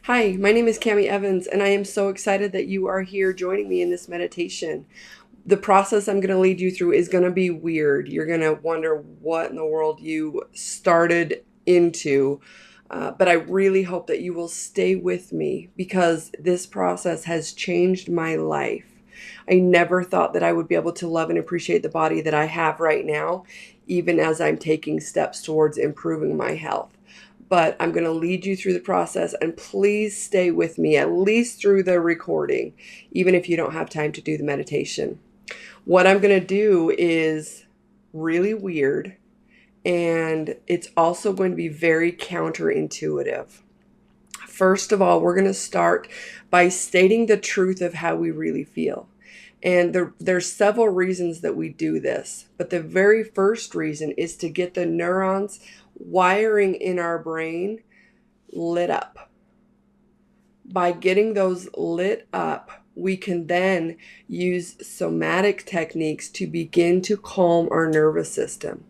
Hi, my name is Cami Evans, and I am so excited that you are here joining me in this meditation. The process I'm going to lead you through is going to be weird. You're going to wonder what in the world you started into, but I really hope that you will stay with me because this process has changed my life. I never thought that I would be able to love and appreciate the body that I have right now, even as I'm taking steps towards improving my health. But I'm going to lead you through the process, and please stay with me at least through the recording, even if you don't have time to do the meditation. What I'm going to do is really weird, and it's also going to be very counterintuitive. First of all, we're going to start by stating the truth of how we really feel. And there's several reasons that we do this, but the very first reason is to get the neurons wiring in our brain lit up. By getting those lit up, we can then use somatic techniques to begin to calm our nervous system.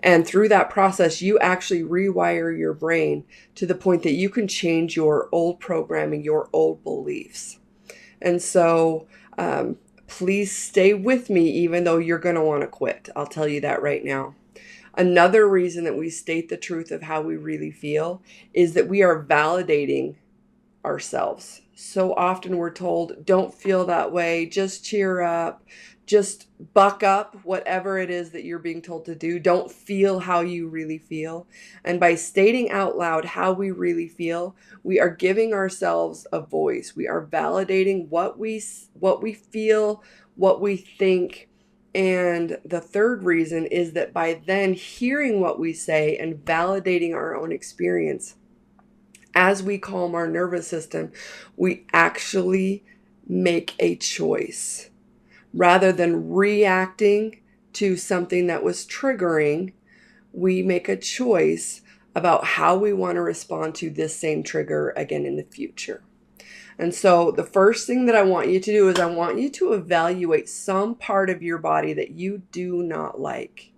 And through that process, you actually rewire your brain to the point that you can change your old programming, your old beliefs. And so, please stay with me, even though you're going to want to quit. I'll tell you that right now. Another reason that we state the truth of how we really feel is that we are validating ourselves. So often we're told, don't feel that way, just cheer up, just buck up, whatever it is that you're being told to do. Don't feel how you really feel. And by stating out loud how we really feel, we are giving ourselves a voice. We are validating what we feel, what we think. And the third reason is that by then hearing what we say and validating our own experience, as we calm our nervous system, we actually make a choice. Rather than reacting to something that was triggering, we make a choice about how we want to respond to this same trigger again in the future. And so the first thing that I want you to do is I want you to evaluate some part of your body that you do not like.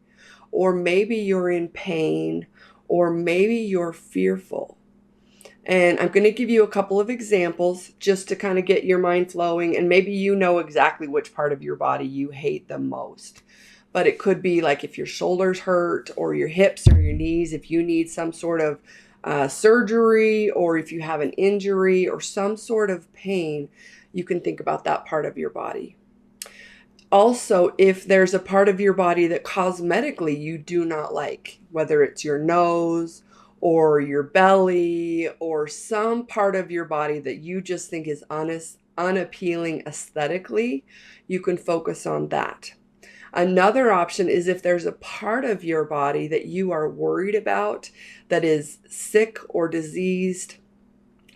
Or maybe you're in pain, or maybe you're fearful. And I'm going to give you a couple of examples just to kind of get your mind flowing. And maybe you know exactly which part of your body you hate the most. But it could be like if your shoulders hurt or your hips or your knees, if you need some sort of surgery, or if you have an injury or some sort of pain, you can think about that part of your body. Also, if there's a part of your body that cosmetically you do not like, whether it's your nose or your belly or some part of your body that you just think is unappealing aesthetically, you can focus on that. Another option is if there's a part of your body that you are worried about that is sick or diseased,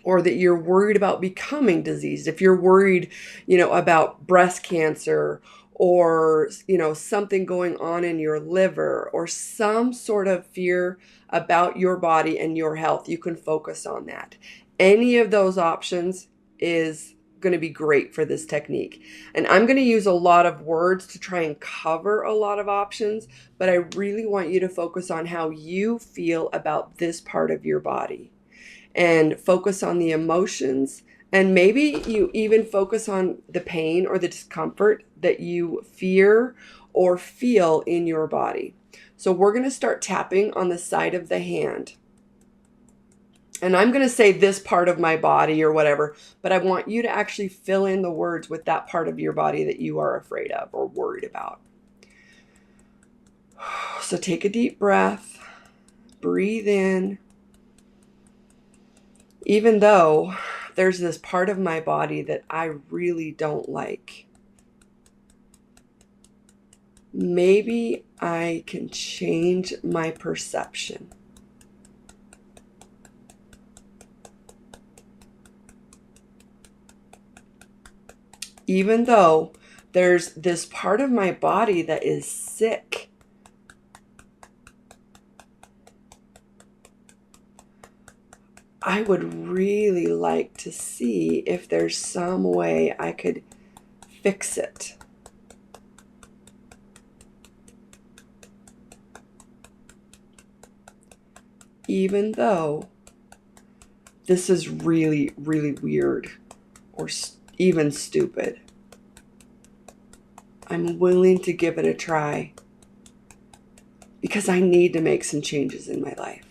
or that you're worried about becoming diseased. If you're worried, about breast cancer, or, something going on in your liver, or some sort of fear about your body and your health, you can focus on that. Any of those options is going to be great for this technique. And I'm going to use a lot of words to try and cover a lot of options, but I really want you to focus on how you feel about this part of your body and focus on the emotions. And maybe you even focus on the pain or the discomfort that you fear or feel in your body. So we're going to start tapping on the side of the hand. And I'm going to say this part of my body or whatever, but I want you to actually fill in the words with that part of your body that you are afraid of or worried about. So take a deep breath, breathe in. Even though there's this part of my body that I really don't like, maybe I can change my perception. Even though there's this part of my body that is sick, I would really like to see if there's some way I could fix it. Even though this is really, really weird or even stupid. I'm willing to give it a try because I need to make some changes in my life.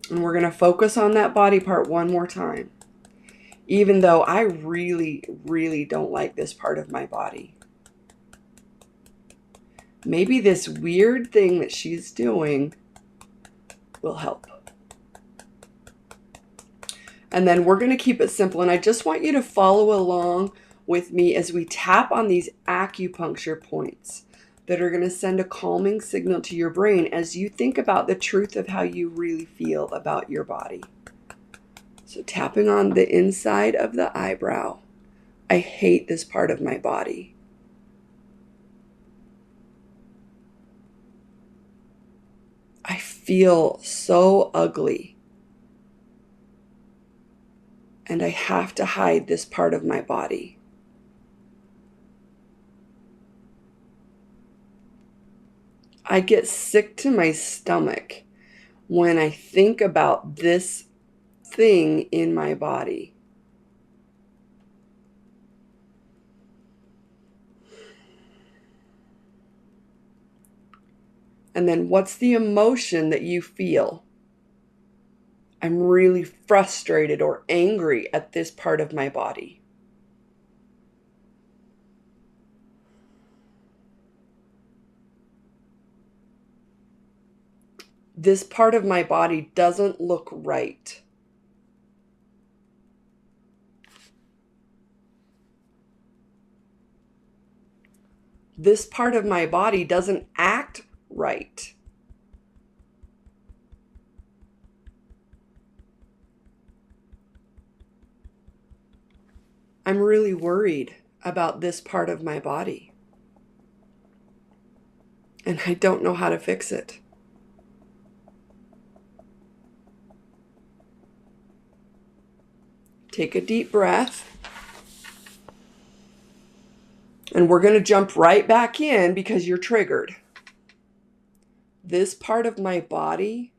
And we're going to focus on that body part one more time, even though I really, really don't like this part of my body. Maybe this weird thing that she's doing will help. And then we're going to keep it simple. And I just want you to follow along with me as we tap on these acupuncture points that are going to send a calming signal to your brain as you think about the truth of how you really feel about your body. So tapping on the inside of the eyebrow. I hate this part of my body. I feel so ugly. And I have to hide this part of my body. I get sick to my stomach when I think about this thing in my body. And then what's the emotion that you feel? I'm really frustrated or angry at this part of my body. This part of my body doesn't look right. This part of my body doesn't act right. I'm really worried about this part of my body. And I don't know how to fix it. Take a deep breath. And we're going to jump right back in because you're triggered. This part of my body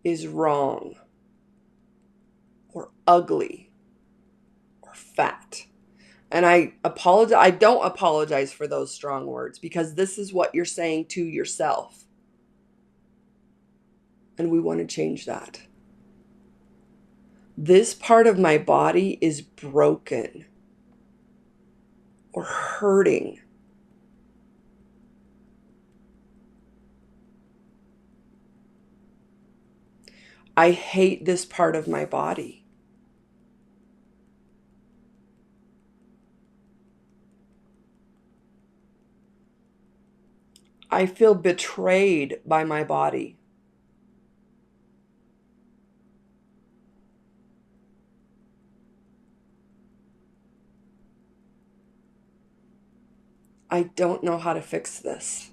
is wrong or ugly or fat. And I apologize. I don't apologize for those strong words because this is what you're saying to yourself. And we want to change that. This part of my body is broken or hurting. I hate this part of my body. I feel betrayed by my body. I don't know how to fix this.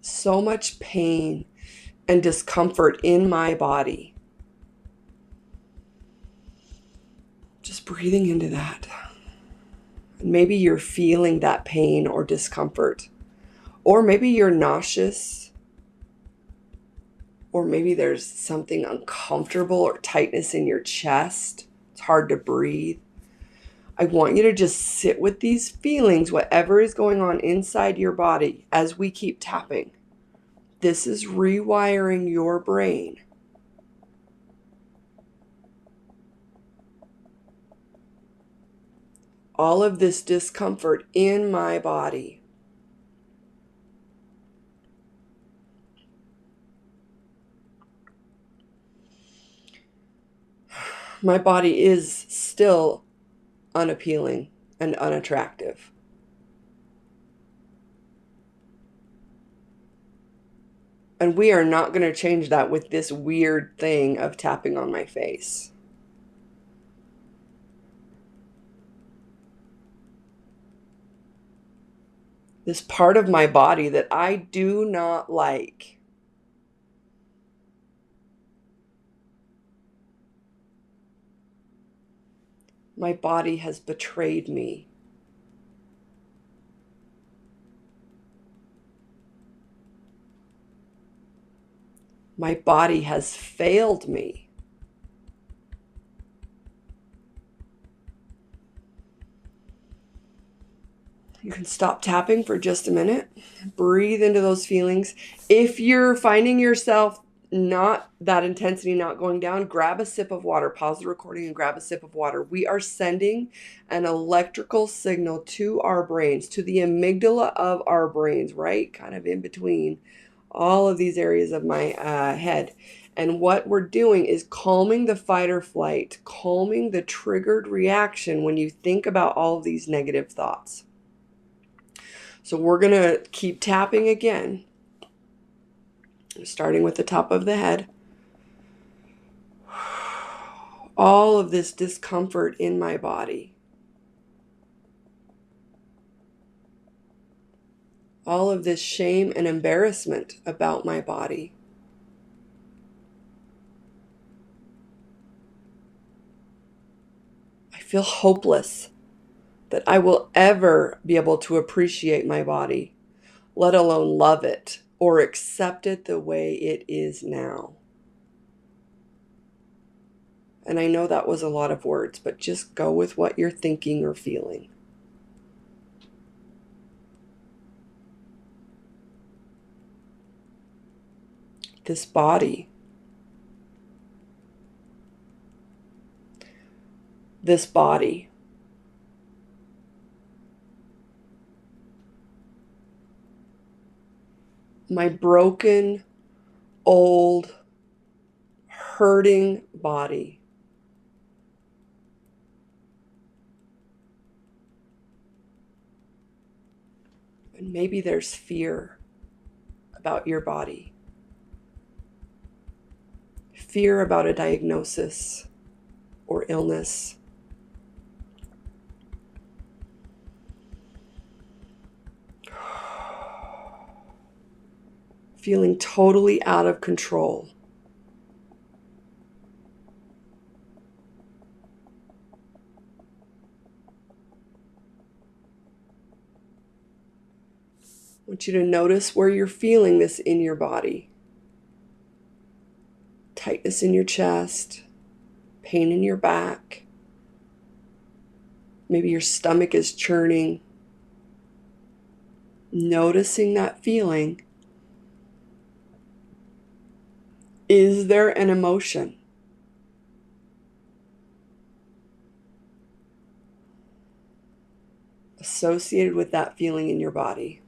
So much pain and discomfort in my body. Just breathing into that. And maybe you're feeling that pain or discomfort. Or maybe you're nauseous. Or maybe there's something uncomfortable or tightness in your chest. It's hard to breathe. I want you to just sit with these feelings, whatever is going on inside your body, as we keep tapping. This is rewiring your brain. All of this discomfort in my body. My body is still unappealing and unattractive. And we are not going to change that with this weird thing of tapping on my face. This part of my body that I do not like. My body has betrayed me. My body has failed me. You can stop tapping for just a minute. Breathe into those feelings. If you're finding yourself not that intensity not going down, grab a sip of water. Pause the recording and grab a sip of water. We are sending an electrical signal to our brains, to the amygdala of our brains, right? Kind of in between all of these areas of my head. And what we're doing is calming the fight or flight, calming the triggered reaction when you think about all of these negative thoughts. So we're going to keep tapping again, starting with the top of the head. All of this discomfort in my body. All of this shame and embarrassment about my body. I feel hopeless that I will ever be able to appreciate my body, let alone love it or accept it the way it is now. And I know that was a lot of words, but just go with what you're thinking or feeling. This body. This body. My broken, old, hurting body. And maybe there's fear about your body. Fear about a diagnosis or illness. Feeling totally out of control. I want you to notice where you're feeling this in your body. Tightness in your chest, pain in your back. Maybe your stomach is churning. Noticing that feeling. Is there an emotion associated with that feeling in your body?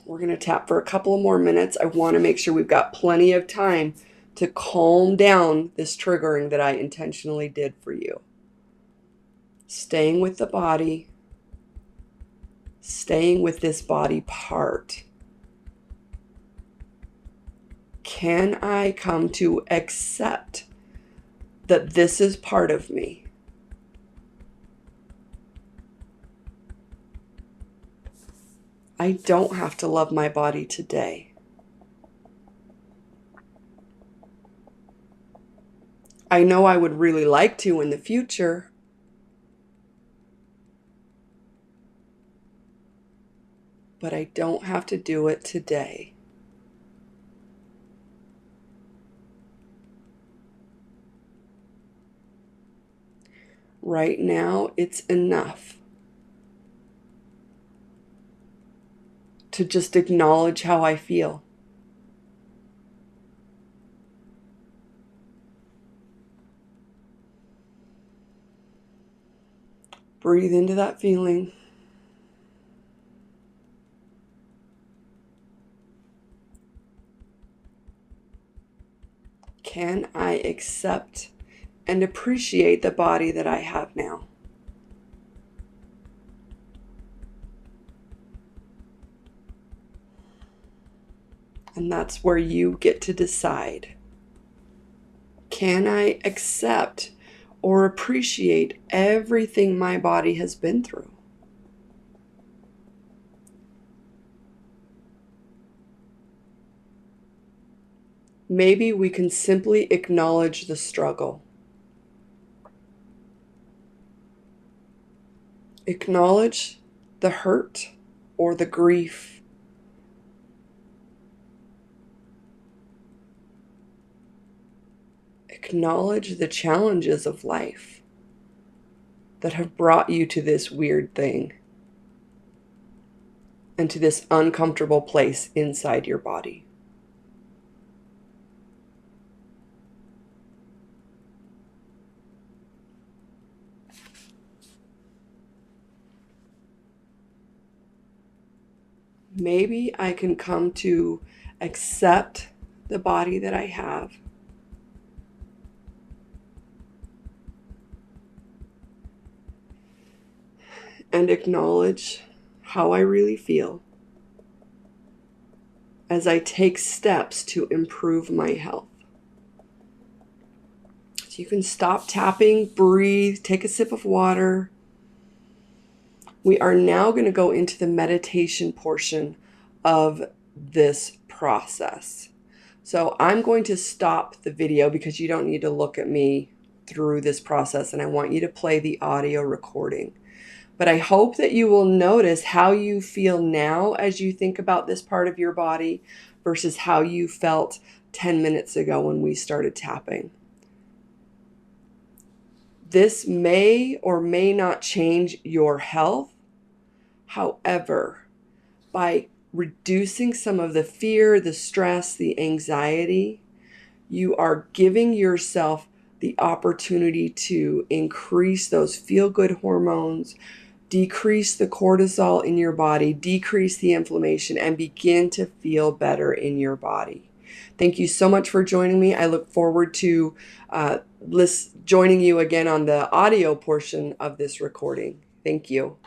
We're going to tap for a couple of more minutes. I want to make sure we've got plenty of time to calm down this triggering that I intentionally did for you. Staying with the body, staying with this body part. Can I come to accept that this is part of me? I don't have to love my body today. I know I would really like to in the future. But I don't have to do it today. Right now, it's enough to just acknowledge how I feel. Breathe into that feeling. Can I accept and appreciate the body that I have now? And that's where you get to decide. Can I accept or appreciate everything my body has been through? Maybe we can simply acknowledge the struggle. Acknowledge the hurt or the grief. Acknowledge the challenges of life that have brought you to this weird thing and to this uncomfortable place inside your body. Maybe I can come to accept the body that I have and acknowledge how I really feel as I take steps to improve my health. So you can stop tapping, breathe, take a sip of water. We are now going to go into the meditation portion of this process. So I'm going to stop the video because you don't need to look at me through this process, and I want you to play the audio recording. But I hope that you will notice how you feel now as you think about this part of your body versus how you felt 10 minutes ago when we started tapping. This may or may not change your health. However, by reducing some of the fear, the stress, the anxiety, you are giving yourself the opportunity to increase those feel-good hormones, decrease the cortisol in your body, decrease the inflammation, and begin to feel better in your body. Thank you so much for joining me. I look forward to joining you again on the audio portion of this recording. Thank you.